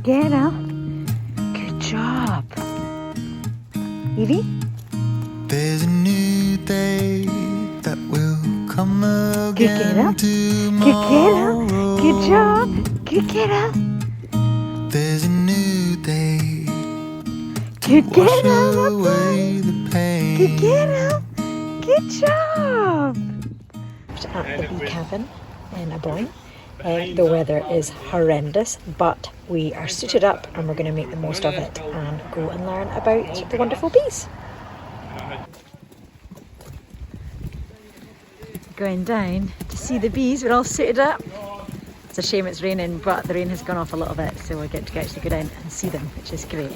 get her. Good job. Evie? There's a new day that will come again tomorrow. Good job. Good kiddo. There's a new day to Good wash kiddo. away the pain. Good kiddo. Good job. At the bee cabin in Bowray. The weather is horrendous, but we are suited up and we're going to make the most of it and go and learn about the wonderful bees. Going down to see the bees. We're all suited up. It's a shame it's raining, but the rain has gone off a little bit, so we get to actually go down and see them, which is great.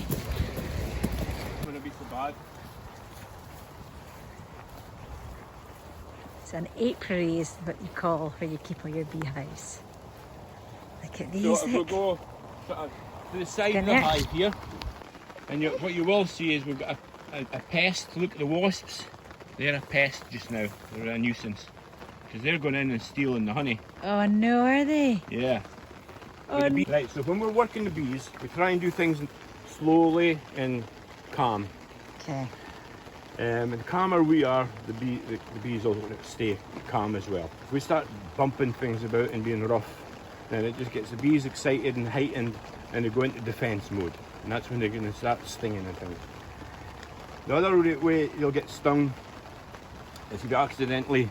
So an apiary is what you call where you keep all your beehives. Look at these. So if we go sort of to the side of the hive here, and what you will see is we've got a pest. Look at the wasps. They're a pest just now. They're a nuisance. Because they're going in and stealing the honey. Oh no, are they? Yeah. Oh, Right, so when we're working the bees, we try and do things slowly and calm. okay. And the calmer we are, the bees will stay calm as well. If we start bumping things about and being rough, then it just gets the bees excited and heightened, and they go into defence mode. And that's when they're going to start stinging and things. The other way you'll get stung is if you accidentally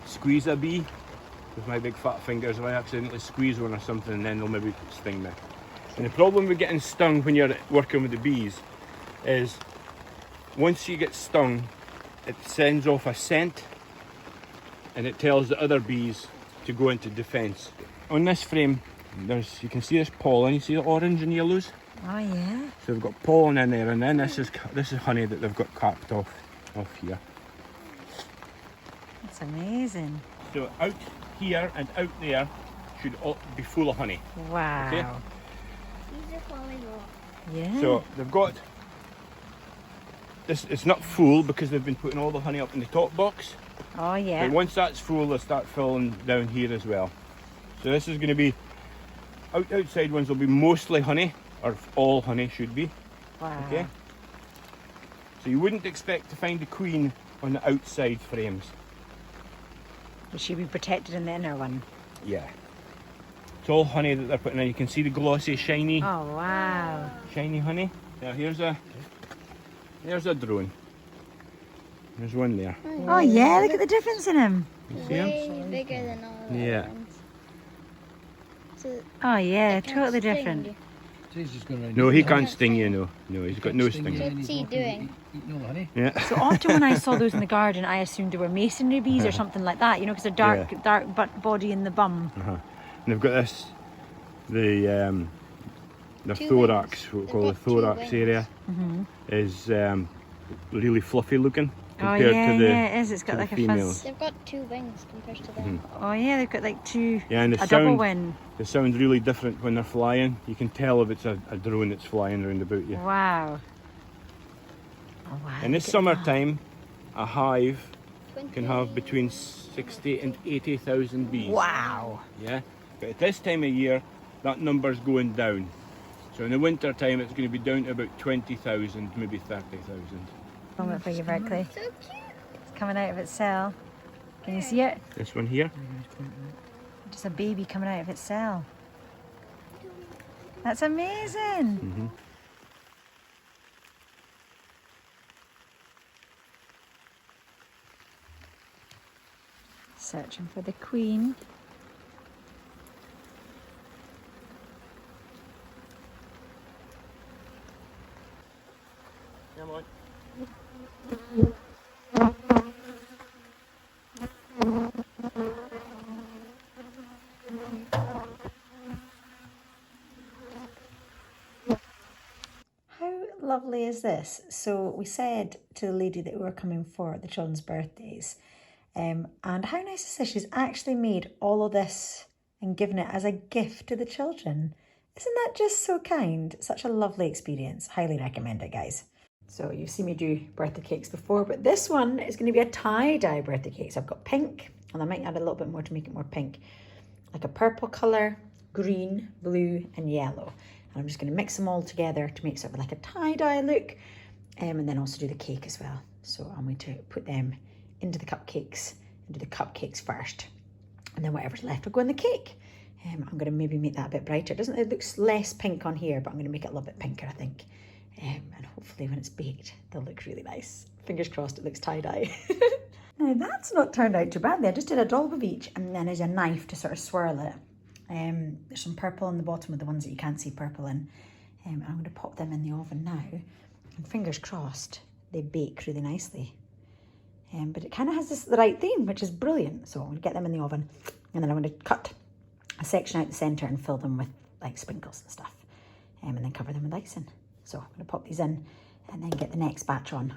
squeeze a bee with my big fat fingers. If I accidentally squeeze one or something, and then they'll maybe sting me. And the problem with getting stung when you're working with the bees is once you get stung, it sends off a scent and it tells the other bees to go into defence. On this frame, you can see this pollen. You see the orange and yellows? Oh yeah. So we've got pollen in there, and then this is honey that they've got capped off here. That's amazing. So out here and out there should all be full of honey. Wow. Okay? These are falling off. Yeah. So they've got this. It's not full because they've been putting all the honey up in the top box. Oh yeah. But once that's full, they'll start filling down here as well. So this is going to be outside ones will be mostly honey, or all honey should be. Wow. Okay. So you wouldn't expect to find the queen on the outside frames. It should be protected in the inner one. Yeah. It's all honey that they're putting in. You can see the glossy, shiny, Oh wow. shiny honey. Now here's a drone. There's one there. Oh yeah, look at the difference in him. You see him? Way bigger than all the Yeah. other ones. So Oh yeah, they can't totally sting different. you. He's just going around No, he eating can't sting you. No, he's got no sting. What's he doing? Eating all the honey. Yeah. So often when I saw those in the garden, I assumed they were masonry bees or something like that, you know, because they're dark body in the bum. And they've got this, the Two thorax, wings. what we They've call the got two thorax wings. area, is really fluffy looking Oh compared yeah, to the yeah, it is. It's got to the like a females. fuzz. They've got two wings compared to them. Oh yeah, they've got like two, Yeah, and the a double sound, wing. the sound's really different when they're flying. You can tell if it's a drone that's flying around about you. Wow. Oh wow. In this look at that. summertime, a hive can have 20. between 60 and 80,000 bees. Wow. Yeah, but at this time of year, that number's going down. So in the winter time, it's going to be down to about 20,000, maybe 30,000. Moment for you, Berkeley. So cute. It's coming out of its cell. Can you see it? This one here. Just a baby coming out of its cell. That's amazing. Searching for the queen. Come on. How lovely is this? So we said to the lady that we were coming for the children's birthdays, and how nice is this? She's actually made all of this and given it as a gift to the children. Isn't that just so kind? Such a lovely experience. Highly recommend it, guys. So you've seen me do birthday cakes before, but this one is going to be a tie-dye birthday cake. So I've got pink, and I might add a little bit more to make it more pink. Like a purple colour, green, blue and yellow. And I'm just going to mix them all together to make sort of like a tie-dye look, and then also do the cake as well. So I'm going to put them into the cupcakes and do the cupcakes first, and then whatever's left will go in the cake. I'm going to maybe make that a bit brighter. It looks less pink on here, but I'm going to make it a little bit pinker, I think. And hopefully when it's baked, they'll look really nice. Fingers crossed it looks tie-dye. Now that's not turned out too badly. I just did a dollop of each, and then there's a knife to sort of swirl it. There's some purple on the bottom of the ones that you can't see purple in. I'm going to pop them in the oven now, and fingers crossed they bake really nicely. But it kind of has the right theme, which is brilliant. So I'm going to get them in the oven, and then I'm going to cut a section out the centre and fill them with like sprinkles and stuff, and then cover them with icing. So I'm going to pop these in and then get the next batch on.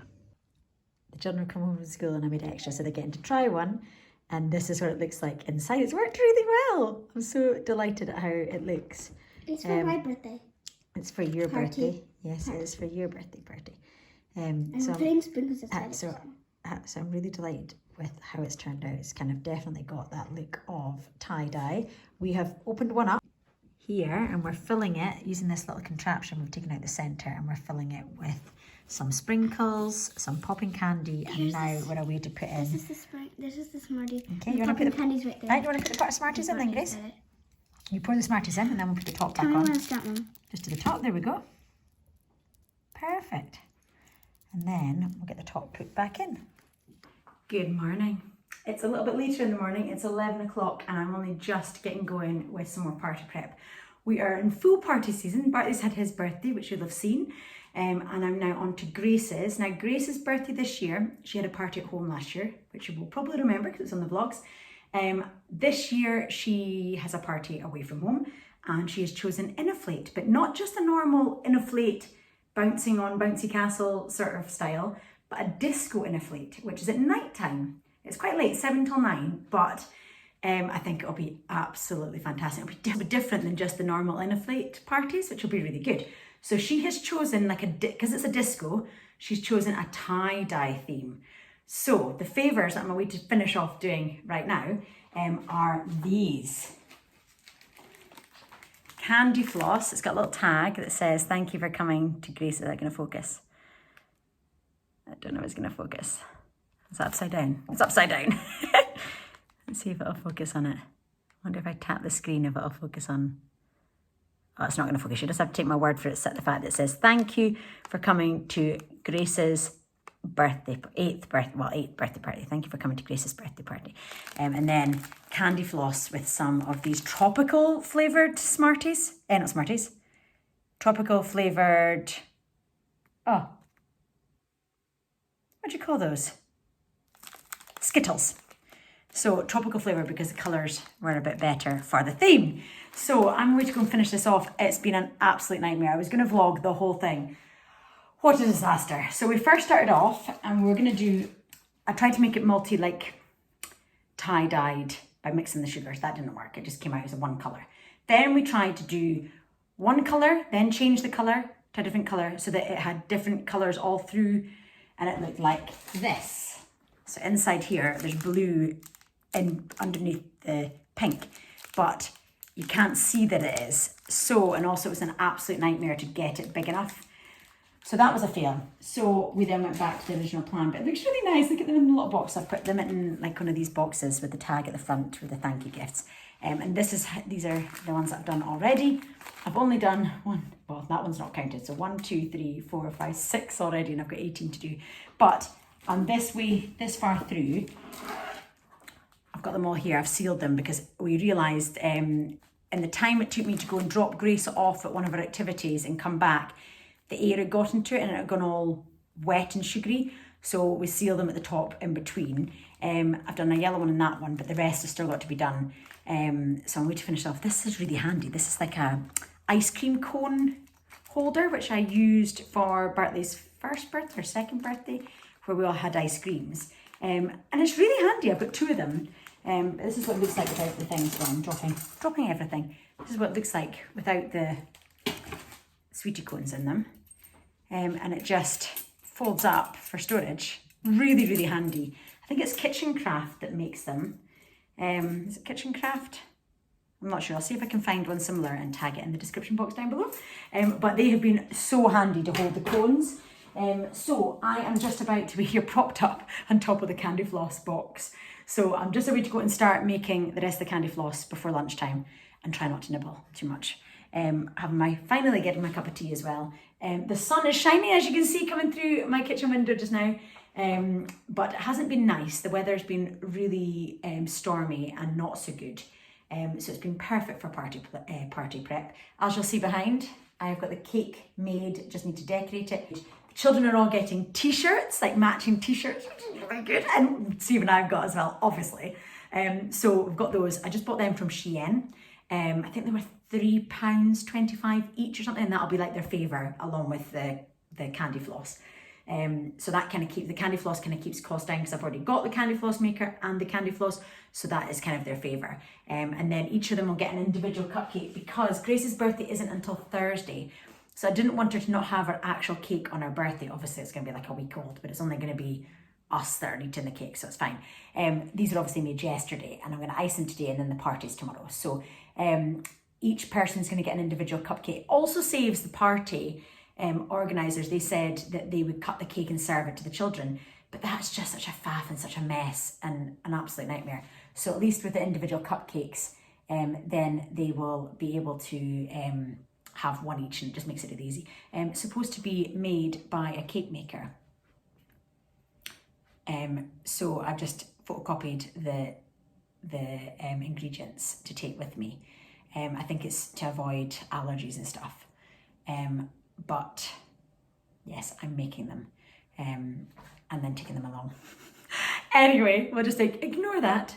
The children have come home from school and I made extra, so they're getting to try one. And this is what it looks like inside. It's worked really well. I'm so delighted at how it looks. It's for my birthday. It's for your Party. birthday. Yes, it is for your birthday party. And So I'm putting sprinkles inside so I'm really delighted with how it's turned out. It's kind of definitely got that look of tie-dye. We have opened one up here and we're filling it using this little contraption. We've taken out the centre and we're filling it with some sprinkles, some popping candy, and now we're away to put in. This is the Smartie. Okay, you want to put the candies right there. Right, you want to put the part of Smarties in then, Grace? You pour the Smarties in and then we'll put the top back Tell me on. when I start, Mum. Just to the top, there we go. Perfect. And then we'll get the top put back in. Good morning. It's a little bit later in the morning. It's 11 o'clock and I'm only just getting going with some more party prep. We are in full party season. Bartley's had his birthday, which you'll have seen. And I'm now on to Grace's. Now Grace's birthday this year, she had a party at home last year, which you will probably remember because it's on the vlogs. This year she has a party away from home and she has chosen Innoflate, but not just a normal Innoflate bouncing on bouncy castle sort of style, but a disco Innoflate, which is at night time. It's quite late, 7 till 9, but I think it'll be absolutely fantastic. It'll be different than just the normal Innoflate parties, which will be really good. So she has chosen, because it's a disco, she's chosen a tie-dye theme. So the favours that I'm going to finish off doing right now are these. Candy floss. It's got a little tag that says, "Thank you for coming to Grace." Is that going to focus? I don't know if it's going to focus. It's upside down. It's upside down. Let's see if it'll focus on it. I wonder if I tap the screen if it'll focus on... Oh, it's not going to focus. You just have to take my word for it. Set the fact that it says, "Thank you for coming to Grace's eighth birthday party. Thank you for coming to Grace's birthday party." And then candy floss with some of these tropical flavoured Smarties. Not Smarties. Tropical flavoured... Oh. What do you call those? Skittles. So tropical flavour because the colours were a bit better for the theme. So I'm going to go and finish this off. It's been an absolute nightmare. I was going to vlog the whole thing. What a disaster. So we first started off and we were going to do... I tried to make it tie-dyed by mixing the sugars. That didn't work. It just came out as a one colour. Then we tried to do one colour, then change the colour to a different colour so that it had different colours all through and it looked like this. So inside here, there's blue underneath the pink, but you can't see that it is. So, and also it was an absolute nightmare to get it big enough. So that was a fail. So we then went back to the original plan, but it looks really nice. Look at them in the little box. I've put them in like one of these boxes with the tag at the front with the thank you gifts. And these are the ones that I've done already. I've only done one, well, that one's not counted. So 1, 2, 3, 4, 5, 6 already, and I've got 18 to do. But on this far through, I've got them all here. I've sealed them because we realised in the time it took me to go and drop Grace off at one of our activities and come back, the air had got into it and it had gone all wet and sugary. So we sealed them at the top in between. I've done a yellow one and that one, but the rest has still got to be done. So I'm going to finish off. This is really handy. This is like a ice cream cone holder, which I used for Bartley's first birthday or second birthday, where we all had ice creams. And it's really handy. I've got 2 of them. This is what it looks like without the things. So I'm dropping everything. This is what it looks like without the sweetie cones in them. And it just folds up for storage. Really, really handy. I think it's Kitchen Craft that makes them. Is it Kitchen Craft? I'm not sure. I'll see if I can find one similar and tag it in the description box down below. But they have been so handy to hold the cones. So I am just about to be here propped up on top of the candy floss box. So I'm just about to go and start making the rest of the candy floss before lunchtime and try not to nibble too much. Finally getting my cup of tea as well. The sun is shining, as you can see, coming through my kitchen window just now. But it hasn't been nice. The weather's been really stormy and not so good. So it's been perfect for party prep. As you'll see behind, I've got the cake made, just need to decorate it. The children are all getting t-shirts, like matching t-shirts, which is really good. And Steve and I have got as well, obviously. So we've got those. I just bought them from Shein. I think they were £3.25 each or something, and that'll be like their favour along with the candy floss. So that kind of the candy floss kind of keeps cost down because I've already got the candy floss maker and the candy floss, so that is kind of their favour. And then each of them will get an individual cupcake because Grace's birthday isn't until Thursday. So I didn't want her to not have her actual cake on her birthday. Obviously it's going to be like a week old, but it's only going to be us that are eating the cake, so it's fine. These were obviously made yesterday and I'm going to ice them today and then the party's tomorrow. So each person's going to get an individual cupcake. Also saves the party organisers. They said that they would cut the cake and serve it to the children, but that's just such a faff and such a mess and an absolute nightmare. So at least with the individual cupcakes, then they will be able to have one each, and it just makes it really easy. It's supposed to be made by a cake maker. So I've just photocopied the ingredients to take with me. I think it's to avoid allergies and stuff. But yes, I'm making them and then taking them along. Anyway, we'll just ignore that.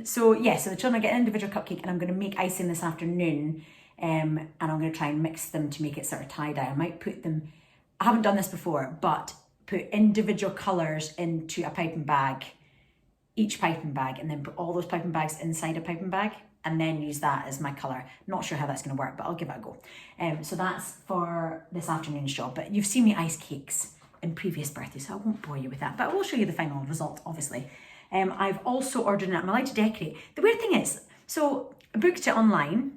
So the children get an individual cupcake and I'm going to make icing this afternoon. And I'm going to try and mix them to make it sort of tie-dye. I might put them, I haven't done this before, but put individual colours into a piping bag, each piping bag, and then put all those piping bags inside a piping bag and then use that as my colour. Not sure how that's going to work, but I'll give it a go. So that's for this afternoon's job. But you've seen me ice cakes in previous birthdays, so I won't bore you with that. But I will show you the final result, obviously. I've also ordered it. I'm allowed to decorate. The weird thing is, so I booked it online,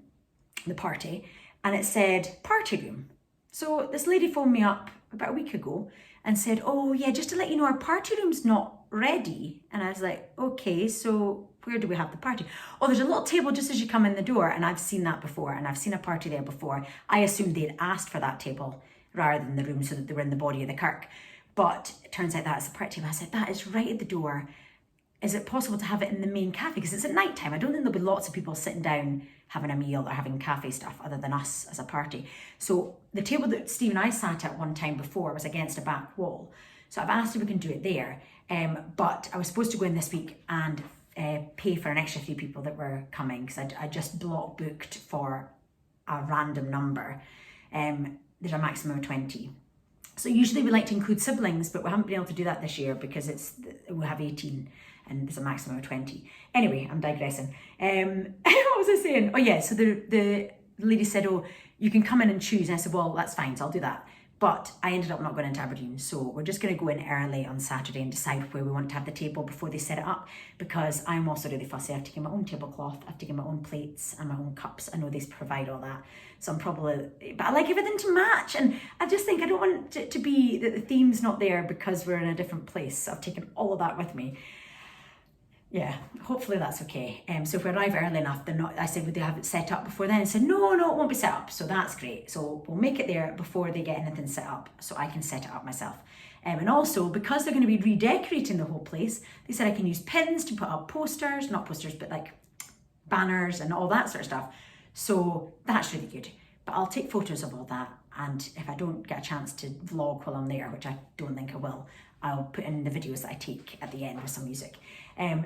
the party, and it said party room. So this lady phoned me up about a week ago and said, oh yeah, just to let you know, our party room's not ready. And I was like, okay, so where do we have the party? Oh, there's a little table just as you come in the door, and I've seen that before, and I've seen a party there before. I assumed they'd asked for that table rather than the room so that they were in the body of the kirk. But it turns out that's the party table. I said, that is right at the door. Is it possible to have it in the main cafe? Because it's at night time. I don't think there'll be lots of people sitting down having a meal or having cafe stuff other than us as a party. So the table that Steve and I sat at one time before was against a back wall. So I've asked if we can do it there. But I was supposed to go in this week and pay for an extra few people that were coming because I just block booked for a random number. There's a maximum of 20. So usually we like to include siblings, but we haven't been able to do that this year because we have 18 and there's a maximum of 20. Anyway, I'm digressing. What was I saying? Oh yeah, so the lady said, oh, you can come in and choose. And I said, well, that's fine, so I'll do that. But I ended up not going into Aberdeen, so we're just going to go in early on Saturday and decide where we want to have the table before they set it up, because I'm also really fussy. I have to get my own tablecloth, I have to get my own plates and my own cups. I know they provide all that, so I'm probably, but I like everything to match, and I just think I don't want it to be that the theme's not there because we're in a different place, so I've taken all of that with me. Yeah, hopefully that's okay. So if we arrive early enough, they're not, I said, would they have it set up before then? I said, no, it won't be set up. So that's great. So we'll make it there before they get anything set up so I can set it up myself. And also, because they're going to be redecorating the whole place, they said I can use pins to put up posters, not posters, but like banners and all that sort of stuff. So that's really good. But I'll take photos of all that. And if I don't get a chance to vlog while I'm there, which I don't think I will, I'll put in the videos that I take at the end with some music.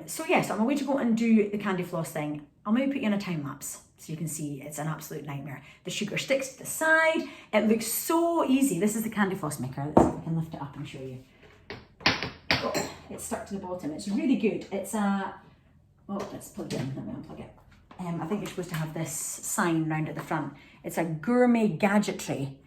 So I'm on my way to go and do the candy floss thing. I'll maybe put you in a time lapse so you can see it's an absolute nightmare. The sugar sticks to the side. It looks so easy. This is the candy floss maker. Let's see if I can lift it up and show you. Oh, it's stuck to the bottom. It's really good. It's let's plug it in. Let me unplug it. I think you're supposed to have this sign round at the front. It's a gourmet gadgetry.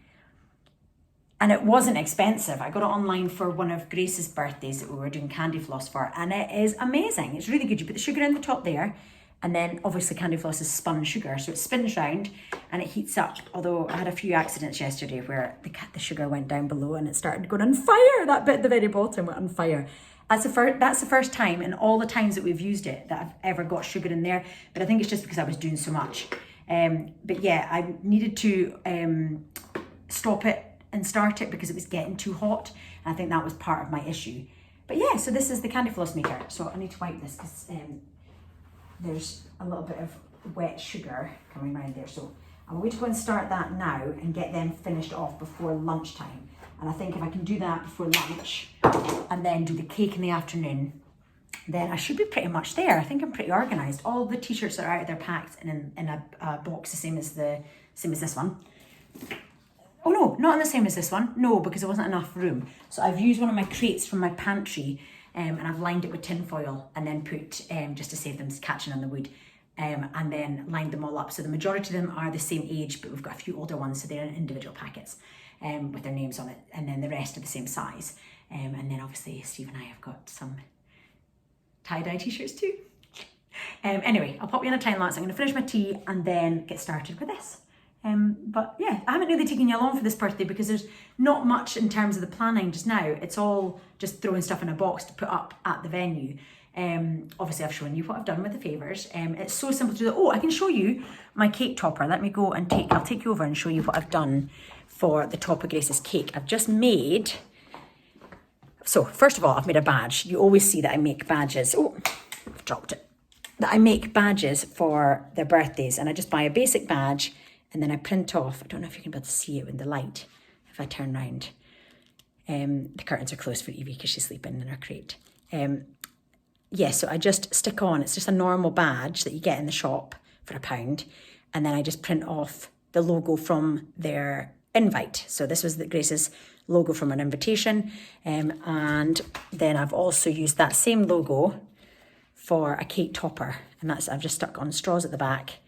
And it wasn't expensive. I got it online for one of Grace's birthdays that we were doing candy floss for, and it is amazing. It's really good. You put the sugar in the top there, And then obviously candy floss is spun sugar, so it spins round and it heats up. Although I had a few accidents yesterday where the sugar went down below and it started going on fire. That bit at the very bottom went on fire. That's the first time in all the times that we've used it that I've ever got sugar in there. But I think it's just because I was doing so much. But yeah, I needed to stop it and start it because it was getting too hot. And I think that was part of my issue. But yeah, so this is the candy floss maker. So I need to wipe this because there's a little bit of wet sugar coming around there. So I'm going to go and start that now and get them finished off before lunchtime. And I think if I can do that before lunch and then do the cake in the afternoon, then I should be pretty much there. I think I'm pretty organised. All the t-shirts are out, they're packed in a box the same as this one. Oh no, not the same as this one. No, because there wasn't enough room. So I've used one of my crates from my pantry and I've lined it with tin foil and then put, just to save them catching on the wood, and then lined them all up. So the majority of them are the same age, but we've got a few older ones, so they're in individual packets with their names on it, and then the rest are the same size. And then obviously Steve and I have got some tie-dye t-shirts too. Anyway, I'll pop you in a time lapse. I'm going to finish my tea and then get started with this. But yeah, I haven't really taken you along for this birthday because there's not much in terms of the planning just now. It's all just throwing stuff in a box to put up at the venue. Obviously I've shown you what I've done with the favours. It's so simple to do. Oh, I can show you my cake topper. Let me go and I'll take you over and show you what I've done for the top of Grace's cake. I've just made, so first of all, I've made a badge. You always see that I make badges. Oh, I've dropped it. That I make badges for their birthdays, and I just buy a basic badge and then I print off. I don't know if you can be able to see it in the light if I turn round. The curtains are closed for Evie because she's sleeping in her crate. Yeah, so I just stick on, it's just a normal badge that you get in the shop for £1, and then I just print off the logo from their invite. So this was Grace's logo from an invitation, and then I've also used that same logo for a cake topper, and that's, I've just stuck on straws at the back,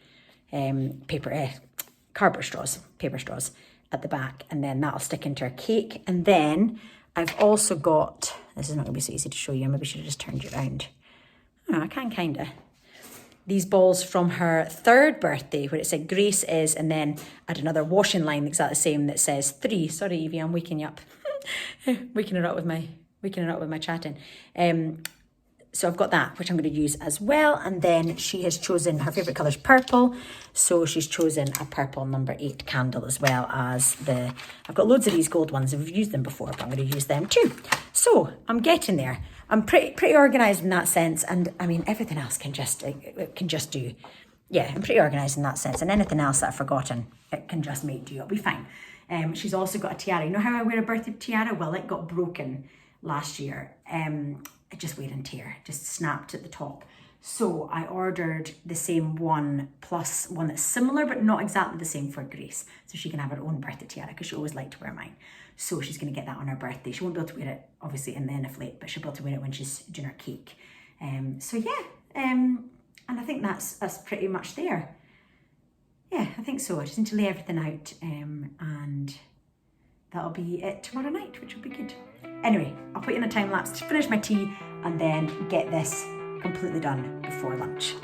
cardboard straws, paper straws at the back, and then that'll stick into her cake. And then I've also got, this is not going to be so easy to show you, I maybe should have just turned you around. I can kind of. These balls from her 3rd birthday where it said Grace is, and then I had another washing line exactly the same that says 3. Sorry Evie, I'm waking you up. waking her up with my chatting. So I've got that, which I'm going to use as well. And then she has chosen, her favourite colour is purple. So she's chosen a purple number 8 candle, as well as I've got loads of these gold ones. I've used them before, but I'm going to use them too. So I'm getting there. I'm pretty organised in that sense. And I mean, everything else can just do. Yeah, I'm pretty organised in that sense. And anything else that I've forgotten, it can just make do. It'll be fine. She's also got a tiara. You know how I wear a birthday tiara? Well, it got broken last year. It just wear and tear, just snapped at the top. So I ordered the same one plus one that's similar, but not exactly the same for Grace. So she can have her own birthday tiara because she always liked to wear mine. So she's going to get that on her birthday. She won't be able to wear it, obviously, in the inflate, but she'll be able to wear it when she's doing her cake. So yeah, and I think that's pretty much there. Yeah, I think so. I just need to lay everything out, and that'll be it tomorrow night, which will be good. Anyway, I'll put you in a time lapse to finish my tea and then get this completely done before lunch.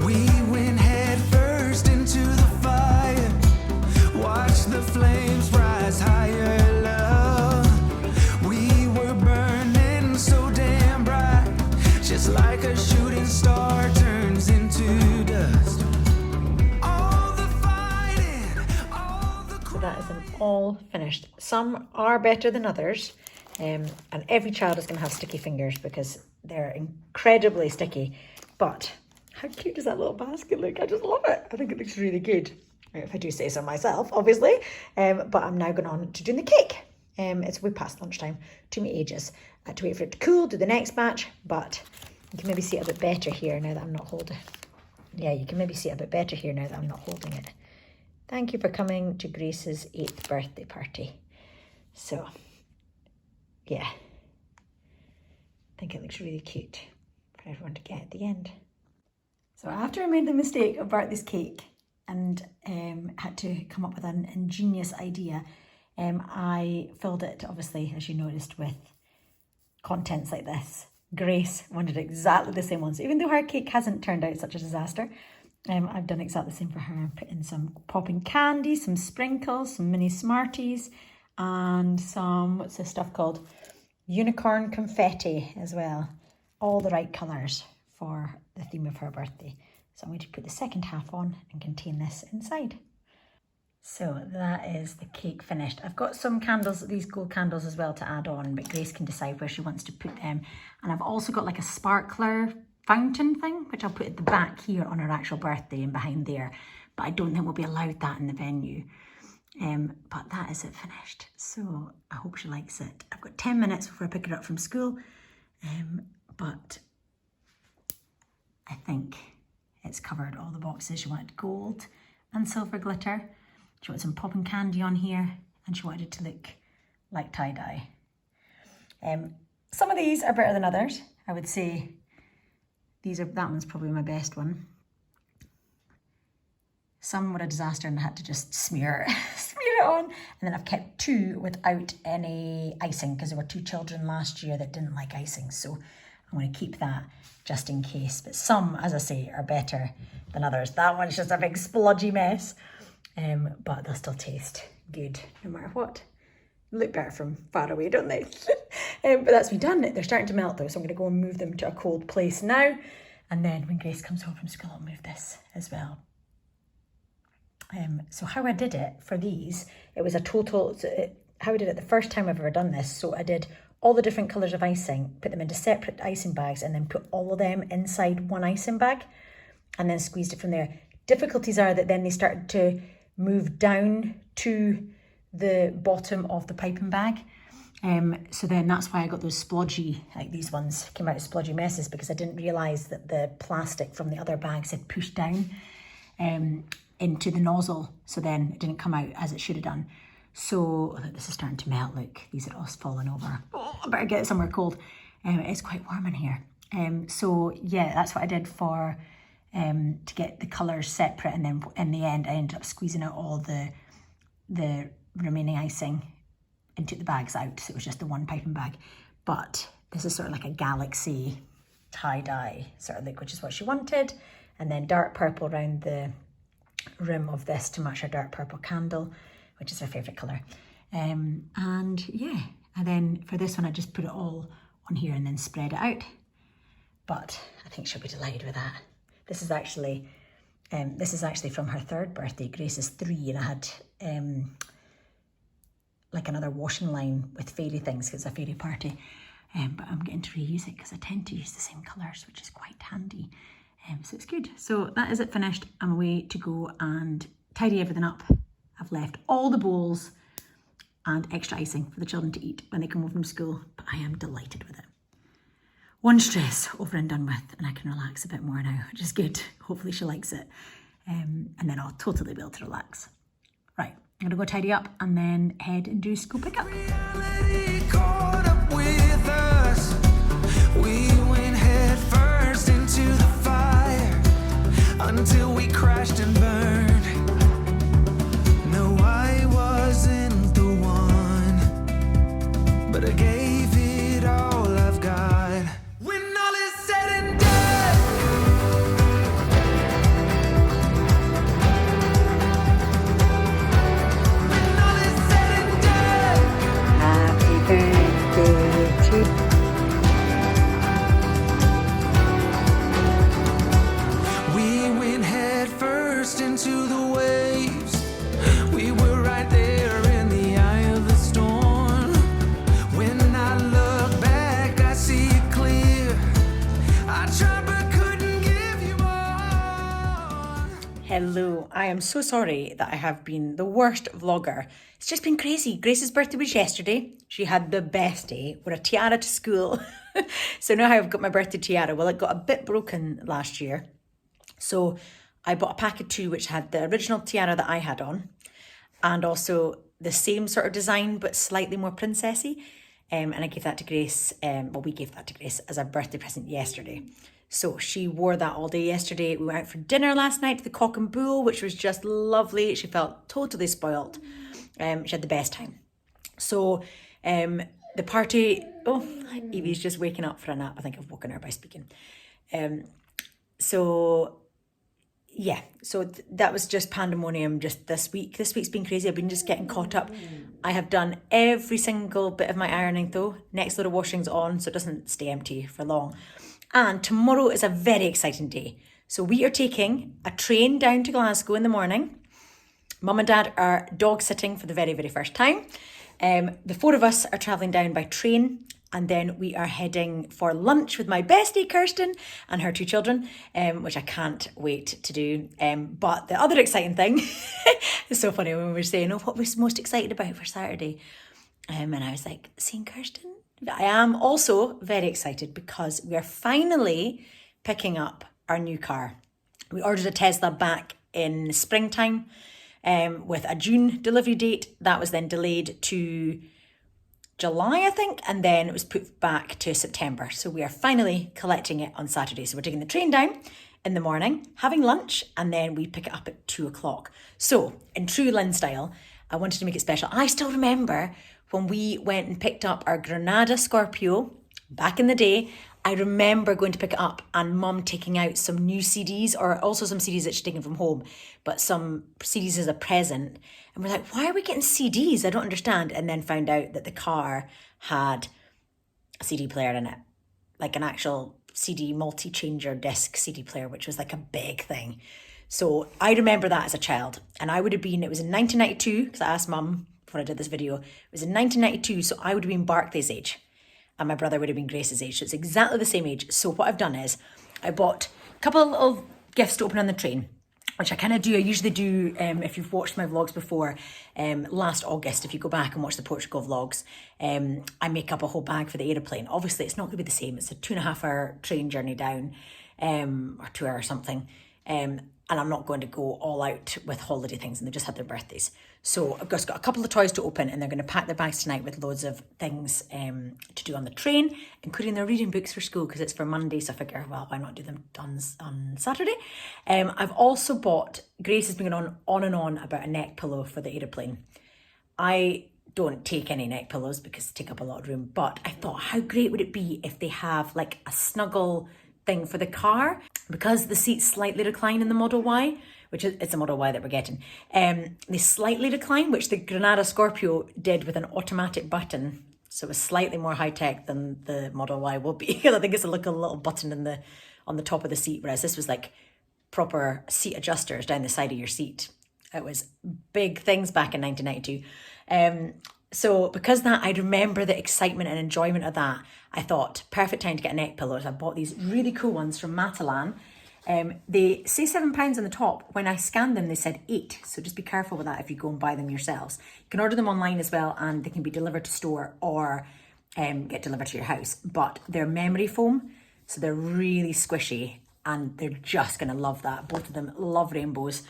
We went head first into the fire, watch the flames rise higher, love. We were burning so damn bright, just like a shooting star turns into dust. All the fighting, all the So that is them all finished. Some are better than others, and every child is going to have sticky fingers because they're incredibly sticky. But how cute does that little basket look? I just love it. I think it looks really good, if I do say so myself, obviously. But I'm now going on to doing the cake. It's way past lunchtime. Took me ages to wait for it to cool, do the next batch, but you can maybe see it a bit better here now that I'm not holding. Yeah, you can maybe see it a bit better here now that I'm not holding it. Thank you for coming to Grace's 8th birthday party. So, yeah. I think it looks really cute for everyone to get at the end. So after I made the mistake of burnt this cake and had to come up with an ingenious idea, I filled it, obviously, as you noticed, with contents like this. Grace wanted exactly the same ones. Even though her cake hasn't turned out such a disaster, I've done exactly the same for her. Put in some popping candy, some sprinkles, some mini Smarties, and some, what's this stuff called? Unicorn confetti as well. All the right colours for the theme of her birthday. So I'm going to put the second half on and contain this inside. So that is the cake finished. I've got some candles, these gold candles as well to add on, but Grace can decide where she wants to put them. And I've also got like a sparkler fountain thing, which I'll put at the back here on her actual birthday and behind there. But I don't think we'll be allowed that in the venue. But that is it finished. So I hope she likes it. I've got 10 minutes before I pick her up from school. But I think it's covered all the boxes. She wanted gold and silver glitter. She wanted some popping candy on here, and she wanted it to look like tie-dye. Some of these are better than others. I would say that one's probably my best one. Some were a disaster and I had to just smear it on. And then I've kept 2 without any icing because there were 2 children last year that didn't like icing. So I'm going to keep that just in case. But some, as I say, are better than others. That one's just a big splodgy mess. But they'll still taste good no matter what. Look better from far away, don't they? But that's me done. They're starting to melt though, so I'm going to go and move them to a cold place now. And then when Grace comes home from school, I'll move this as well. So how I did it for these, it was a total, how I did it the first time I've ever done this. So I did all the different colours of icing, put them into separate icing bags, and then put all of them inside one icing bag, and then squeezed it from there. Difficulties are that then they started to move down to the bottom of the piping bag. So then that's why I got those splodgy, like these ones came out as splodgy messes, because I didn't realise that the plastic from the other bags had pushed down into the nozzle. So then it didn't come out as it should have done. So look, this is starting to melt. Look, these are all falling over. Oh, I better get it somewhere cold. It is quite warm in here. So yeah, that's what I did for to get the colours separate, and then in the end I ended up squeezing out all the remaining icing and took the bags out, so it was just the one piping bag. But this is sort of like a galaxy tie-dye sort of look, which is what she wanted. And then dark purple around the rim of this to match her dark purple candle, which is her favourite colour. And yeah, and then for this one I just put it all on here and then spread it out. But I think she'll be delighted with that. This is actually from her 3rd birthday. Grace is 3, and I had like another washing line with fairy things because it's a fairy party. But I'm getting to reuse it because I tend to use the same colours, which is quite handy. So it's good. So that is it finished. I'm away to go and tidy everything up. I've left all the bowls and extra icing for the children to eat when they come home from school, but I am delighted with it. One stress over and done with, and I can relax a bit more now, which is good. Hopefully she likes it. And then I'll totally be able to relax. Right, I'm gonna go tidy up and then head and do school pickup. Reality caught up with us. We went head first into the fire until we crashed and burned. No, I wasn't the one, but I gave it all I've got. When all is said and done, when all is said and done, Happy birthday to we went head first into the waves. We were right there in the eye of the storm. When I look back, I see it clear. I tried but couldn't give you more. Hello, I am so sorry that I have been the worst vlogger. It's just been crazy. Grace's birthday was yesterday. She had the best day. Wore a tiara to school. So now I've got my birthday tiara. Well, it got a bit broken last year. So I bought a pack of 2 which had the original tiara that I had on, and also the same sort of design but slightly more princessy. And I gave that to Grace, well, we gave that to Grace as a birthday present yesterday. So she wore that all day yesterday. We went out for dinner last night to the Cock and Bull, which was just lovely. She felt totally spoilt. She had the best time. So the party, Evie's just waking up for a nap. I think I've woken her by speaking. So that was just pandemonium just this week. This week's been crazy. I've been just getting caught up. I have done every single bit of my ironing though. Next load of washing's on, so it doesn't stay empty for long. And tomorrow is a very exciting day. So we are taking a train down to Glasgow in the morning. Mum and Dad are dog sitting for the very, very first time. The 4 of us are travelling down by train, and then we are heading for lunch with my bestie Kirsten and her 2 children, which I can't wait to do. But the other exciting thing, it's so funny when we were saying, what was most excited about for Saturday? And I was like, seeing Kirsten. I am also very excited because we are finally picking up our new car. We ordered a Tesla back in springtime with a June delivery date. That was then delayed to July, I think, and then it was put back to September. So we are finally collecting it on Saturday. So we're taking the train down in the morning, having lunch, and then we pick it up at 2 o'clock. So in true Lynn style, I wanted to make it special. I still remember when we went and picked up our Granada Scorpio back in the day. I remember going to pick it up and Mum taking out some new CDs, or also some CDs that she'd taken from home, but some CDs as a present. And we're like, why are we getting CDs? I don't understand. And then found out that the car had a CD player in it, like an actual CD multi-changer disc CD player, which was like a big thing. So I remember that as a child. And I would have been, it was in 1992, because I asked Mum before I did this video, it was in 1992, so I would have been Barclay's age. And my brother would have been Grace's age. So it's exactly the same age. So what I've done is I bought a couple of little gifts to open on the train, which I kind of do. I usually do, if you've watched my vlogs before, last August, if you go back and watch the Portugal vlogs, I make up a whole bag for the aeroplane. Obviously, it's not going to be the same. It's a 2.5 hour train journey down, or 2 hours something. And I'm not going to go all out with holiday things, and they just had their birthdays. So I've just got a couple of toys to open, and they're going to pack their bags tonight with loads of things to do on the train, including their reading books for school, because it's for Monday, so I figure, well, why not do them on Saturday? I've also bought, Grace has been going on and on about a neck pillow for the aeroplane. I don't take any neck pillows because they take up a lot of room, but I thought, how great would it be if they have like a snuggle thing for the car, because the seats slightly recline in the Model Y, which is, it's a Model Y that we're getting. They slightly recline, which the Granada Scorpio did with an automatic button. So it was slightly more high tech than the Model Y will be. I think it's like a little button on the top of the seat, whereas this was like proper seat adjusters down the side of your seat. It was big things back in 1992. So because that, I remember the excitement and enjoyment of that. I thought, perfect time to get a neck pillow. So I bought these really cool ones from Matalan. They say £7 on the top. When I scanned them, they said £8. So just be careful with that if you go and buy them yourselves. You can order them online as well, and they can be delivered to store or get delivered to your house. But they're memory foam, so they're really squishy, and they're just going to love that. Both of them love rainbows.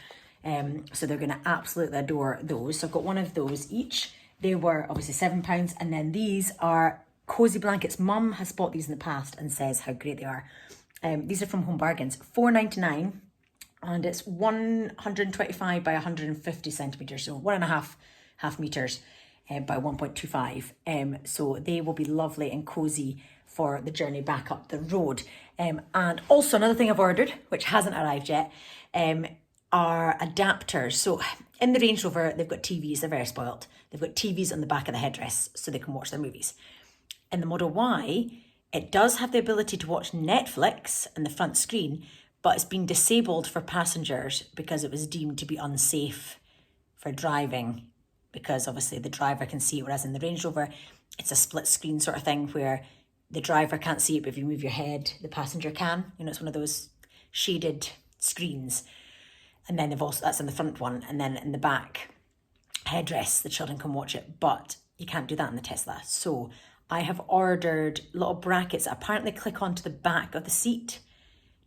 So they're going to absolutely adore those. So I've got one of those each. They were obviously £7, and then these are cozy blankets. Mum has bought these in the past and says how great they are. These are from Home Bargains, $4.99, and it's 125 by 150 centimetres, so 1.5 metres by 1.25. So they will be lovely and cozy for the journey back up the road. And also another thing I've ordered, which hasn't arrived yet, are adapters. So in the Range Rover, they've got TVs, they're very spoilt. They've got TVs on the back of the headrest so they can watch their movies. In the Model Y, it does have the ability to watch Netflix in the front screen, but it's been disabled for passengers because it was deemed to be unsafe for driving, because obviously the driver can see it, whereas in the Range Rover, it's a split screen sort of thing where the driver can't see it, but if you move your head, the passenger can. You know, it's one of those shaded screens. And then they've also, that's in the front one, and then in the back headrest, the children can watch it, but you can't do that in the Tesla. So I have ordered little brackets that apparently click onto the back of the seat,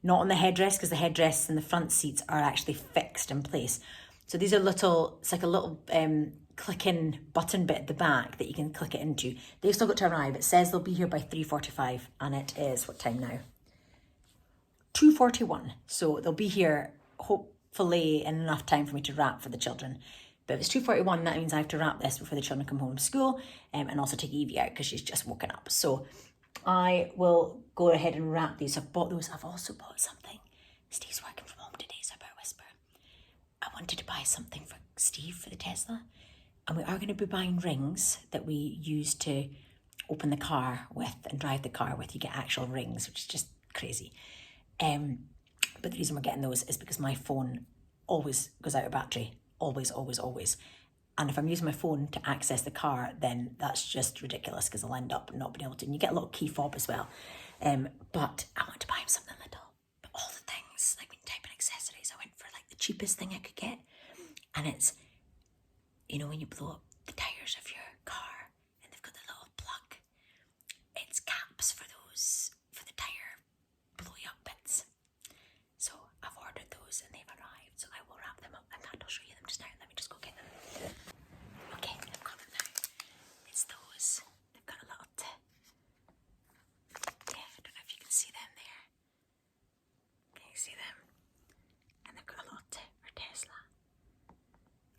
not on the headrest, because the headrests in the front seats are actually fixed in place. So these are little, it's like a little click-in button bit at the back that you can click it into. They've still got to arrive. It says they'll be here by 3:45, and it is, what time now? 2:41. So they'll be here, hopefully in enough time for me to wrap for the children. But if it's 2:41, that means I have to wrap this before the children come home from school, and also take Evie out because she's just woken up. So I will go ahead and wrap these. I've bought those. I've also bought something. Steve's working from home today, so I better whisper. I wanted to buy something for Steve for the Tesla, and we are going to be buying rings that we use to open the car with and drive the car with. You get actual rings, which is just crazy. But the reason we're getting those is because my phone always goes out of battery. Always, always, always. And if I'm using my phone to access the car, then that's just ridiculous because I'll end up not being able to. And you get a lot of key fob as well. But I want to buy him something little. But all the things, like when you type in accessories, I went for like the cheapest thing I could get. And it's, you know, when you blow up the tyres of your car and they've got the little plug, it's caps for those, for the tyre blowy up bits. So I've ordered those and they've arrived. So I will wrap them up. In fact, I'll show you them just now. Let me just go get them. Okay, I've got them now. It's those. They've got a little yeah, I don't know if you can see them there. Can you see them? And they've got a little tip for Tesla.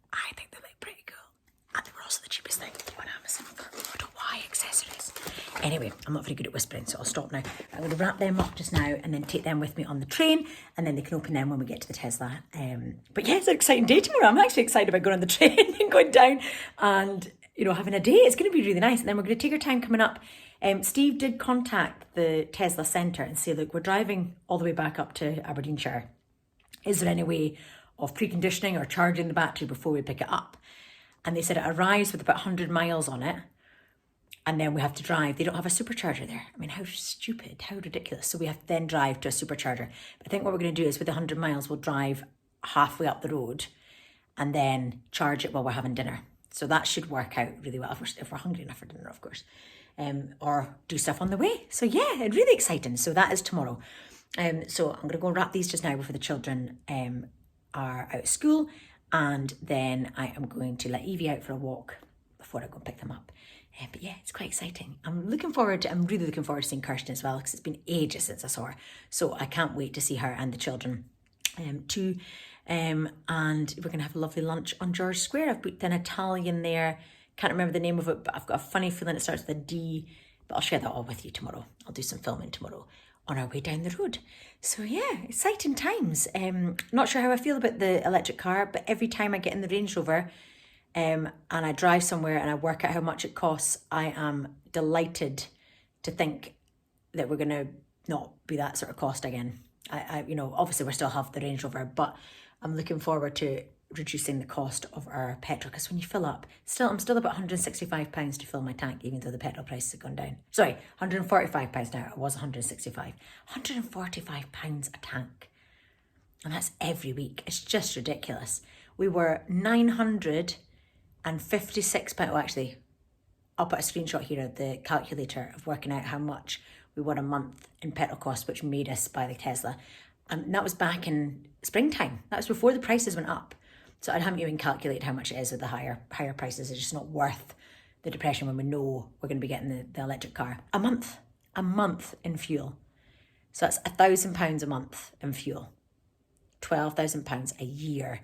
I think they look pretty cool. And they were also the cheapest thing on Amazon for Model Y accessories. Anyway, I'm not very good at whispering, so I'll stop now. I'm going to wrap them up just now and then take them with me on the train, and then they can open them when we get to the Tesla. But yeah, it's an exciting day tomorrow. I'm actually excited about going on the train and going down and, you know, having a day. It's going to be really nice. And then we're going to take our time coming up. Steve did contact the Tesla centre and say, look, we're driving all the way back up to Aberdeenshire. Is there any way of preconditioning or charging the battery before we pick it up? And they said it arrives with about 100 miles on it, and then we have to drive. They don't have a supercharger there. I mean, how stupid, how ridiculous. So we have to then drive to a supercharger. But I think what we're going to do is with the 100 miles, we'll drive halfway up the road and then charge it while we're having dinner. So that should work out really well if we're hungry enough for dinner, of course, or do stuff on the way. So yeah, it's really exciting. So that is tomorrow. So I'm going to go wrap these just now before the children are out of school, and then I am going to let Evie out for a walk before I go and pick them up. But yeah, it's quite exciting. I'm really looking forward to seeing Kirsten as well, because it's been ages since I saw her. So I can't wait to see her and the children too. And we're going to have a lovely lunch on George Square. I've booked an Italian there. Can't remember the name of it, but I've got a funny feeling it starts with a D. But I'll share that all with you tomorrow. I'll do some filming tomorrow on our way down the road. So yeah, exciting times. Not sure how I feel about the electric car, but every time I get in the Range Rover and I drive somewhere and I work out how much it costs, I am delighted to think that we're going to not be that sort of cost again. I you know, obviously we still have the Range Rover, but I'm looking forward to reducing the cost of our petrol, because when you fill up, I'm still about £165 to fill my tank, even though the petrol prices have gone down. Sorry, £145 now. It was £165. £145 a tank. And that's every week. It's just ridiculous. We were £956. Oh, actually, I'll put a screenshot here of the calculator of working out how much we were a month in petrol costs, which made us buy the Tesla. And that was back in springtime. That was before the prices went up. So I haven't even calculated how much it is with the higher prices. It's just not worth the depression when we know we're going to be getting the electric car. A month in fuel. So that's £1,000 a month in fuel. £12,000 a year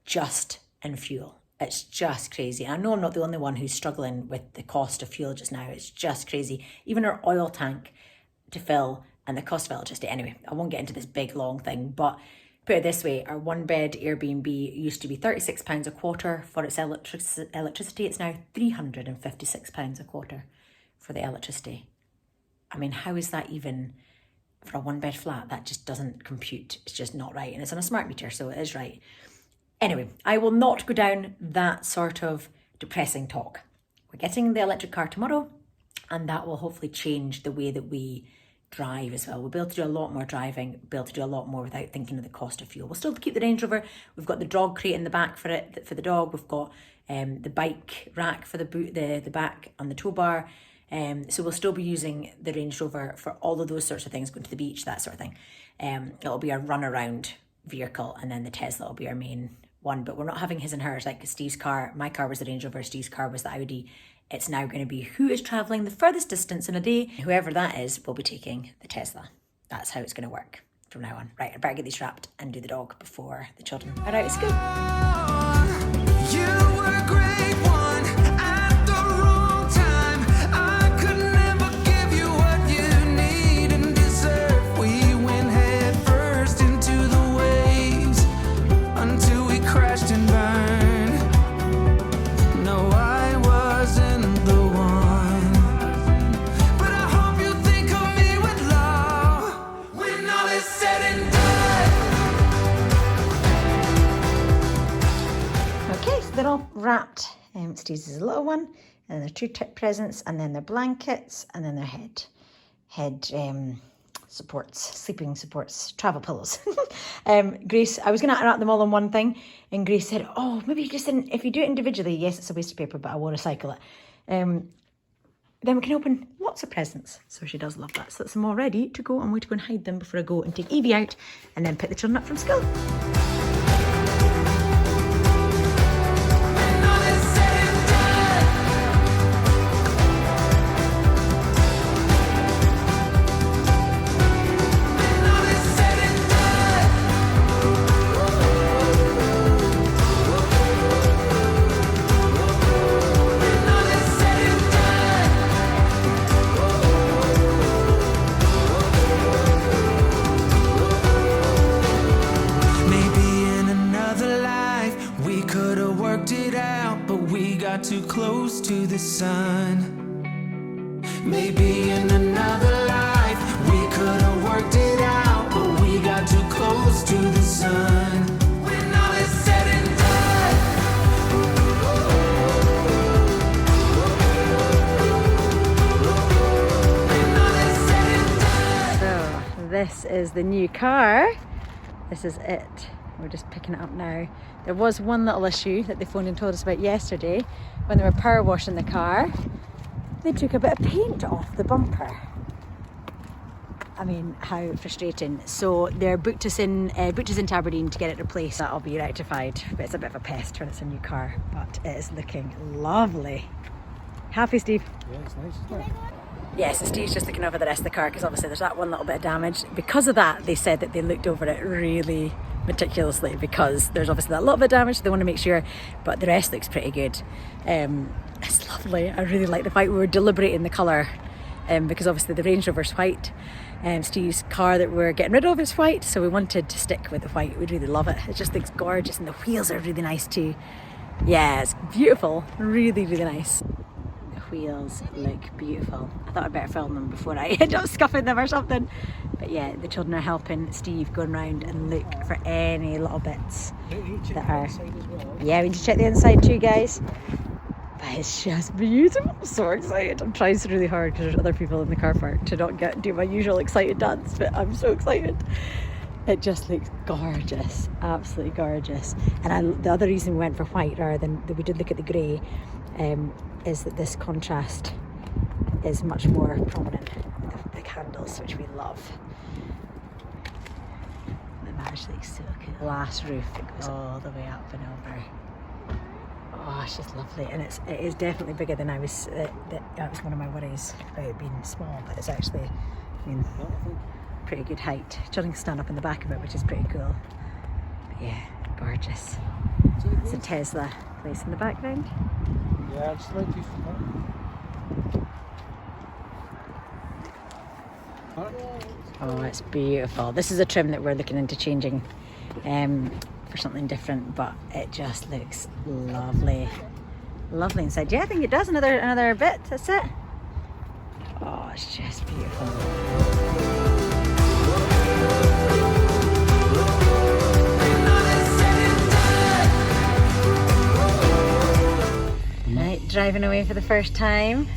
just in fuel. It's just crazy. I know I'm not the only one who's struggling with the cost of fuel just now. It's just crazy. Even our oil tank to fill and the cost of electricity. Anyway, I won't get into this big long thing, but put it this way, our one bed Airbnb used to be £36 a quarter for its electricity. It's now £356 a quarter for the electricity. I mean, how is that even for a one bed flat? That just doesn't compute. It's just not right. And it's on a smart meter, so it is right. Anyway, I will not go down that sort of depressing talk. We're getting the electric car tomorrow, and that will hopefully change the way that we drive as well. We'll be able to do a lot more driving, be able to do a lot more without thinking of the cost of fuel. We'll still keep the Range Rover. We've got the dog crate in the back for the dog. We've got the bike rack for the back and the tow bar. So we'll still be using the Range Rover for all of those sorts of things, going to the beach, that sort of thing. It'll be a runaround vehicle, and then the Tesla will be our main one. But we're not having his and hers like Steve's car. My car was the Range Rover, Steve's car was the Audi. It's now going to be who is travelling the furthest distance in a day. Whoever that is will be taking the Tesla. That's how it's going to work from now on. Right, I better get these wrapped and do the dog before the children are out of school. You wrapped. Steve's is a little one, and their two presents, and then their blankets, and then their head supports, sleeping supports, travel pillows. Grace, I was going to wrap them all in one thing, and Grace said, oh, maybe you just didn't, if you do it individually, yes, it's a waste of paper, but I will recycle it. Then we can open lots of presents. So she does love that. So that's them all ready to go. I'm going to go and hide them before I go and take Evie out and then pick the children up from school. Too close to the sun. Maybe in another life we could have worked it out, but we got too close to the sun. When all is said and done. When all is said and done. So this is the new car. This is it. We're just picking it up now. There was one little issue that they phoned and told us about yesterday. When they were power washing the car, they took a bit of paint off the bumper. I mean, how frustrating. So they're booked us into Aberdeen to get it replaced. That'll be rectified, but it's a bit of a pest when it's a new car, but it is looking lovely. Happy, Steve? Yeah, it's nice, isn't it? Yes, and Steve's just looking over the rest of the car because obviously there's that one little bit of damage. Because of that, they said that they looked over it really meticulously because there's obviously that little bit of damage, so they want to make sure, but the rest looks pretty good. It's lovely. I really like the white. We were deliberating the colour because obviously the Range Rover's white. Steve's car that we're getting rid of is white, so we wanted to stick with the white. We really love it. It just looks gorgeous, and the wheels are really nice too. Yeah, it's beautiful. Really, really nice. The wheels look beautiful. I thought I'd better film them before I end up scuffing them or something. But yeah, the children are helping Steve going around and look for any little bits that are... Yeah, we need to check the inside too, guys. But it's just beautiful. I'm so excited. I'm trying so really hard because there's other people in the car park to not do my usual excited dance, but I'm so excited. It just looks gorgeous, absolutely gorgeous. And the other reason we went for white rather than we did look at the grey is that this contrast is much more prominent with the candles, which we love. The badge looks so good. Glass roof that goes all the way up and over. Oh, it's just lovely, and it is definitely bigger than I was. That was one of my worries about it being small, but it's actually, I mean, pretty good height. Children can stand up in the back of it, which is pretty cool. But yeah, gorgeous. It's a Tesla place in the background. Yeah, it's right Oh, it's beautiful. This is a trim that we're looking into changing for something different, but it just looks lovely. Lovely inside. Yeah, I think it does. Another bit. That's it. Oh, it's just beautiful. Right, driving away for the first time.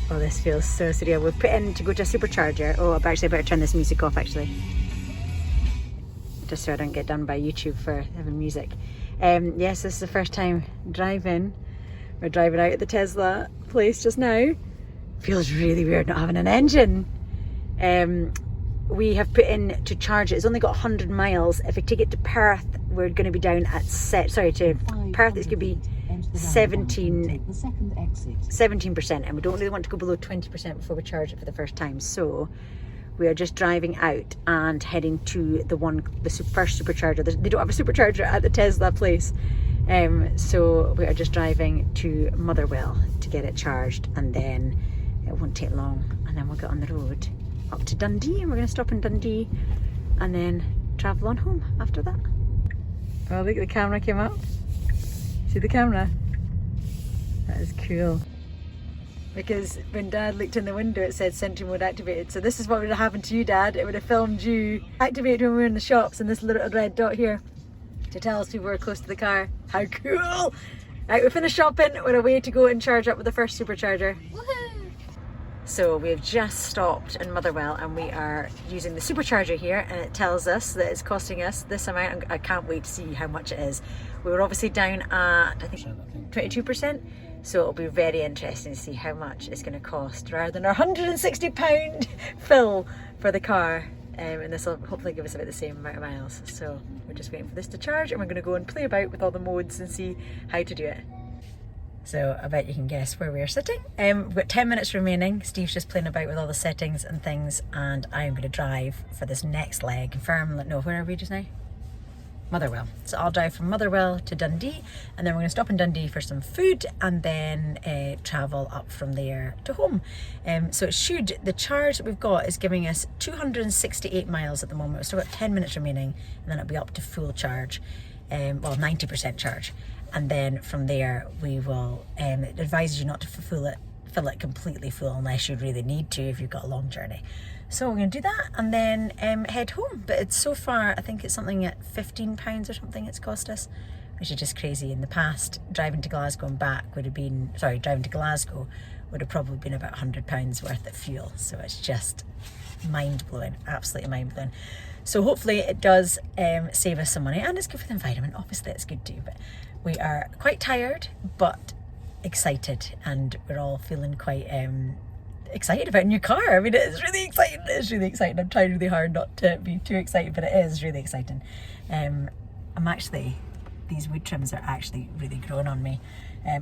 Oh, this feels so surreal. We've put in to go to a supercharger. Oh, I better turn this music off actually. Just so I don't get done by YouTube for having music. Yes, this is the first time driving. We're driving out at the Tesla place just now. Feels really weird not having an engine. We have put in to charge it. It's only got 100 miles. If we take it to Perth, we're going to be down at to Perth. It's going to be 17%, and we don't really want to go below 20% before we charge it for the first time. So we are just driving out and heading to the first supercharger. They don't have a supercharger at the Tesla place, so we are just driving to Motherwell to get it charged, and then it won't take long, and then we'll get on the road up to Dundee, and we're going to stop in Dundee and then travel on home after that. Oh, look, the camera came up. See the camera? That is cool. Because when Dad looked in the window, it said sentry mode activated. So this is what would have happened to you, Dad. It would have filmed you activated when we were in the shops, and this little red dot here to tell us we were close to the car. How cool! Right, we finished shopping. We're away to go and charge up with the first supercharger. Woohoo! So we've just stopped in Motherwell and we are using the supercharger here, and it tells us that it's costing us this amount. I can't wait to see how much it is. We were obviously down at, I think, 22%. So it'll be very interesting to see how much it's going to cost rather than our £160 fill for the car. And this will hopefully give us about the same amount of miles. So we're just waiting for this to charge, and we're going to go and play about with all the modes and see how to do it. So I bet you can guess where we're sitting. We've got 10 minutes remaining. Steve's just playing about with all the settings and things, and I'm going to drive for this next leg. Where are we just now? Motherwell. So I'll drive from Motherwell to Dundee, and then we're going to stop in Dundee for some food, and then travel up from there to home. So the charge that we've got is giving us 268 miles at the moment. We've still got 10 minutes remaining, and then it'll be up to full charge, 90% charge. And then from there we will, it advises you not to fill it completely full unless you really need to if you've got a long journey. So we're going to do that and then head home. But it's so far, I think it's something at £15 or something it's cost us, which is just crazy. In the past, driving to Glasgow and back would have probably been about £100 worth of fuel. So it's just mind-blowing, absolutely mind-blowing. So hopefully it does save us some money, and it's good for the environment. Obviously it's good too, but we are quite tired but excited, and we're all feeling quite excited about a new car. I mean, it's really exciting. It's really exciting. I'm trying really hard not to be too excited, but it is really exciting. These wood trims are actually really growing on me.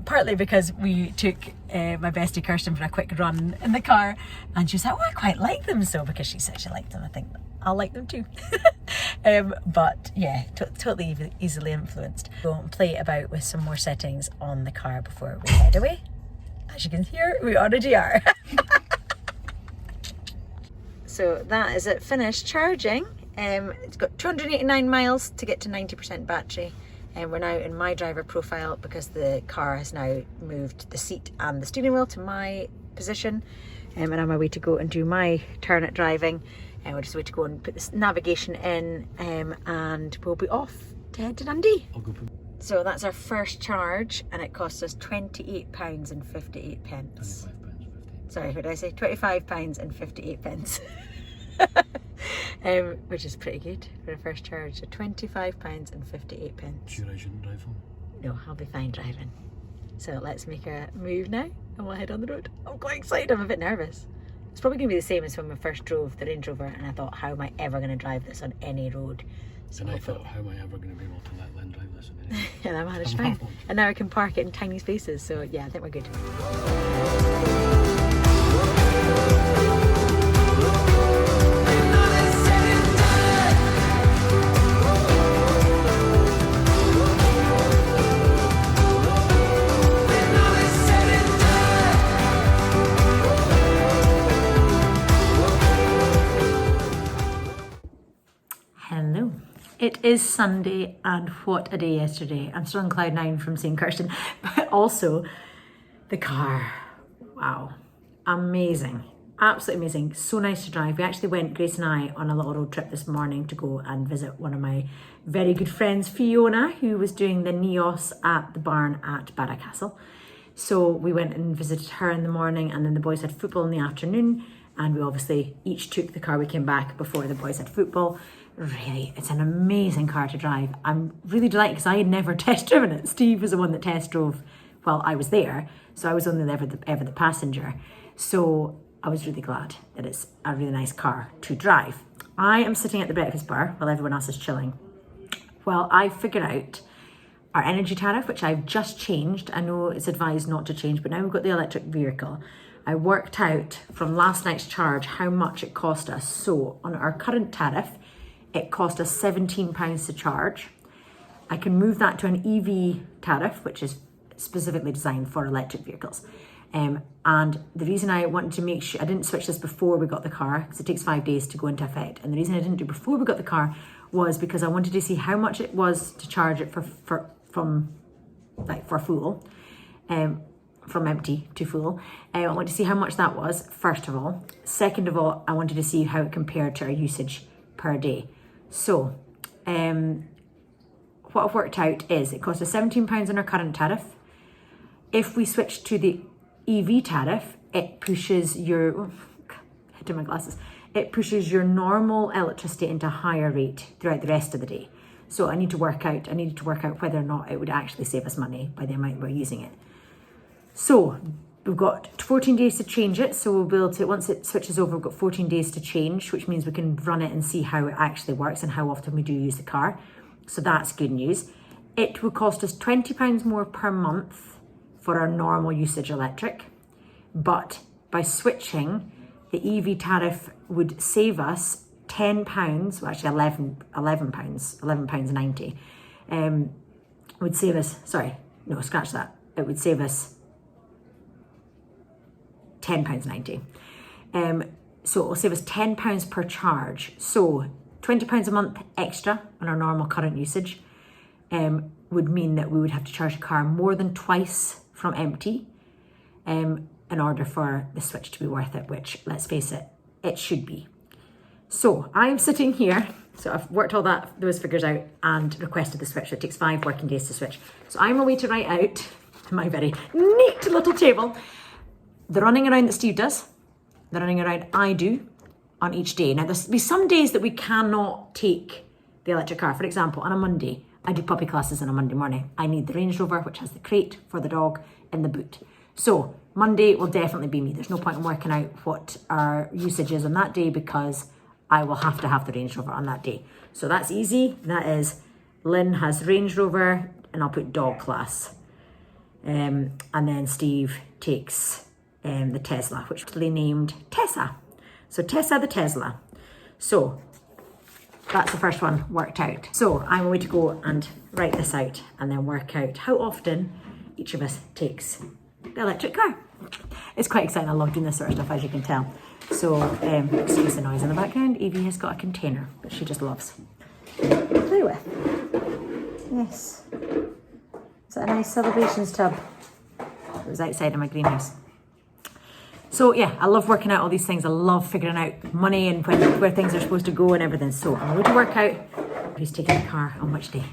Partly because we took my bestie Kirsten for a quick run in the car, and she was like, oh, I quite like them. So because she said she liked them, I think I'll like them too. But yeah, totally easily influenced. Go and play about with some more settings on the car before we head away. As you can hear, we already are. So that is it, finished charging. It's got 289 miles to get to 90% battery. And we're now in my driver profile because the car has now moved the seat and the steering wheel to my position. And I'm on my way to go and do my turn at driving. And we're just way to go and put this navigation in, and we'll be off to head to Dundee. So that's our first charge, and it cost us £28.58. £25.50. Sorry, what did I say? £25.58. Which is pretty good for a first charge. So £25.58. Sure I shouldn't drive home? No, I'll be fine driving. So let's make a move now, and we'll head on the road. I'm quite excited. I'm a bit nervous. It's probably going to be the same as when we first drove the Range Rover, and I thought, how am I ever going to drive this on any road? So and I thought, how am I ever going to be able to let Lynn drive this on any road? And I managed fine. And now I can park it in tiny spaces. So yeah, I think we're good. Hello. It is Sunday, and what a day yesterday. I'm still on cloud 9 from seeing Kirsten, but also the car. Wow. Amazing. Absolutely amazing. So nice to drive. We actually went, Grace and I, on a little road trip this morning to go and visit one of my very good friends, Fiona, who was doing the NEOS at the barn at Barra Castle. So we went and visited her in the morning, and then the boys had football in the afternoon, and we obviously each took the car. We came back before the boys had football. Really, it's an amazing car to drive. I'm really delighted because I had never test driven it. Steve was the one that test drove while I was there, so I was only ever the passenger. So I was really glad that it's a really nice car to drive. I am sitting at the breakfast bar while everyone else is chilling. Well, I figured out our energy tariff, which I've just changed. I know it's advised not to change, but now we've got the electric vehicle. I worked out from last night's charge how much it cost us. So on our current tariff, it cost us £17 to charge. I can move that to an EV tariff, which is specifically designed for electric vehicles. And the reason I wanted to make sure, I didn't switch this before we got the car, because it takes 5 days to go into effect. And the reason I didn't do it before we got the car was because I wanted to see how much it was to charge it for full, from empty to full. I wanted to see how much that was, first of all. Second of all, I wanted to see how it compared to our usage per day. So, what I've worked out is it cost us £17 on our current tariff. If we switch to the EV tariff, it pushes your, hitting my glasses, it pushes your normal electricity into a higher rate throughout the rest of the day. So I needed to work out whether or not it would actually save us money by the amount we're using it. So we've got 14 days to change it. So we'll be able to, once it switches over, we've got 14 days to change, which means we can run it and see how it actually works and how often we do use the car. So that's good news. It will cost us £20 more per month for our normal usage electric. But by switching, the EV tariff would save us £10, well actually £11.90, would save us, sorry, no, scratch that. It would save us £10.90. So it will save us £10 per charge. So £20 a month extra on our normal current usage would mean that we would have to charge a car more than twice from empty in order for the switch to be worth it, which, let's face it, it should be. So I'm sitting here, so I've worked all those figures out and requested the switch. It takes 5 working days to switch. So I'm away to write out my very neat little table, the running around that Steve does, the running around I do on each day. Now there's be some days that we cannot take the electric car. For example, on a Monday, I do puppy classes on a Monday morning. I need the Range Rover, which has the crate for the dog in the boot. So Monday will definitely be me. There's no point in working out what our usage is on that day because I will have to have the Range Rover on that day. So that's easy. That is, Lynn has Range Rover and I'll put dog class. And then Steve takes the Tesla, which was named Tessa. So Tessa the Tesla. So that's the first one worked out. So I'm going to go and write this out and then work out how often each of us takes the electric car. It's quite exciting. I love doing this sort of stuff, as you can tell. So excuse the noise in the background. Evie has got a container that she just loves to play with. Yes. Is that a nice celebrations tub? It was outside of my greenhouse. So yeah, I love working out all these things. I love figuring out money and where things are supposed to go and everything. So I'm going to work out who's taking the car on which day.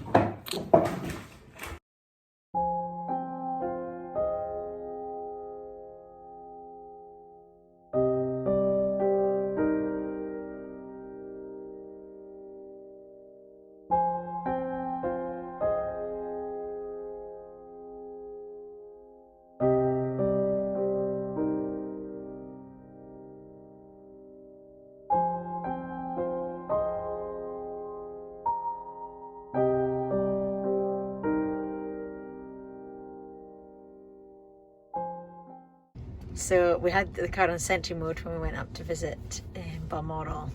So we had the car on Sentry mode when we went up to visit Balmoral,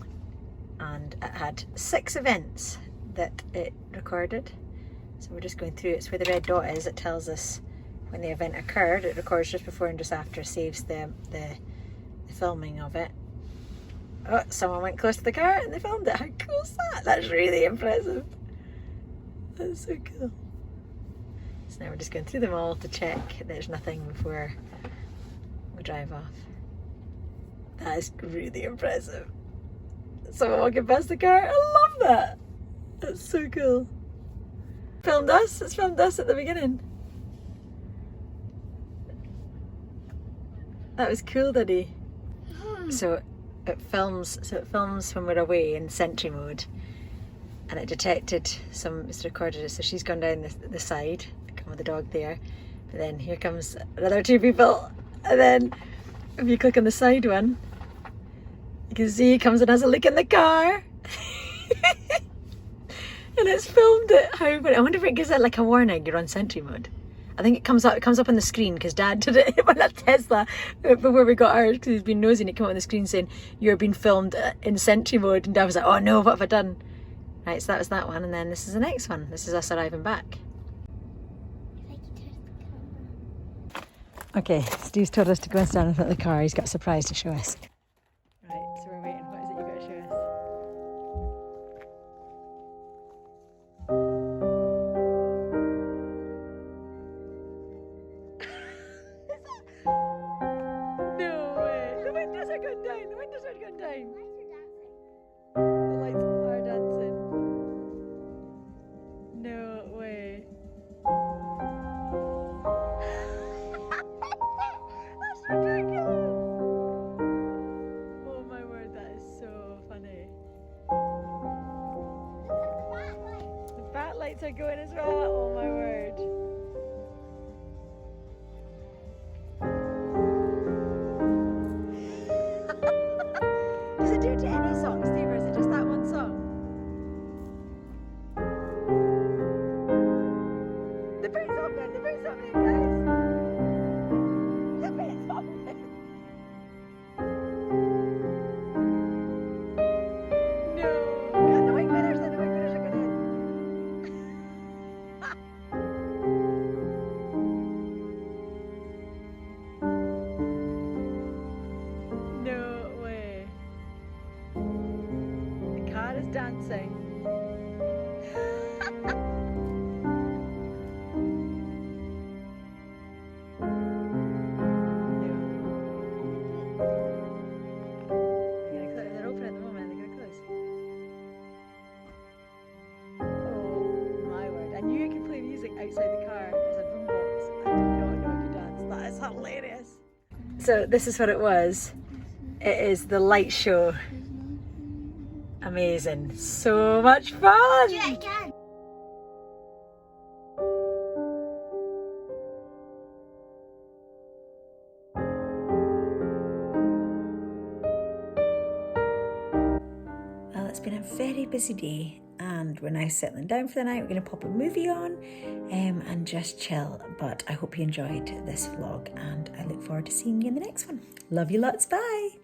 and it had 6 events that it recorded. So we're just going through it. So where the red dot is, it tells us when the event occurred. It records just before and just after, saves the filming of it. Oh, someone went close to the car and they filmed it. How cool is that? That's really impressive. That's so cool. So now we're just going through them all to check there's nothing before we drive off. That is really impressive. Someone walking past the car. I love that. That's so cool. Filmed us. It's filmed us at the beginning. That was cool, Daddy. So it films when we're away in Sentry mode, and it detected it's recorded it. So she's gone down the side, come with the dog there, but then here comes another 2 people. And then if you click on the side one, you can see he comes and has a look in the car. And it's filmed it. How funny. I wonder if it gives it like a warning you're on Sentry mode. I think it comes up on the screen because Dad did it on that Tesla before we got ours, because he's been nosy and it came up on the screen saying you're being filmed in Sentry mode, and Dad was like, oh no, what have I done? Right, so that was that one, and then this is the next one. This is us arriving back. Okay, Steve's told us to go and stand in front of the car. He's got a surprise to show us. Right, so we're waiting. What is it you've got to show us? No way! The windows are going down! The windows are going down! The lights are dancing. No way. lights are going as well. Oh my word. Does it do it to any song, Steve, or is it just that one song? The bird's open, guys. The bird's open. No. And the wing winners are going in. No way. The car is dancing. They're open at the moment. They're going to close. Oh my word! I knew you could play music outside the car as a boombox. I did not know you could dance. That is hilarious. So this is what it was. It is the light show. Amazing. So much fun. Yeah, I can. Well, it's been a very busy day and we're now settling down for the night. We're going to pop a movie on and just chill. But I hope you enjoyed this vlog and I look forward to seeing you in the next one. Love you lots. Bye.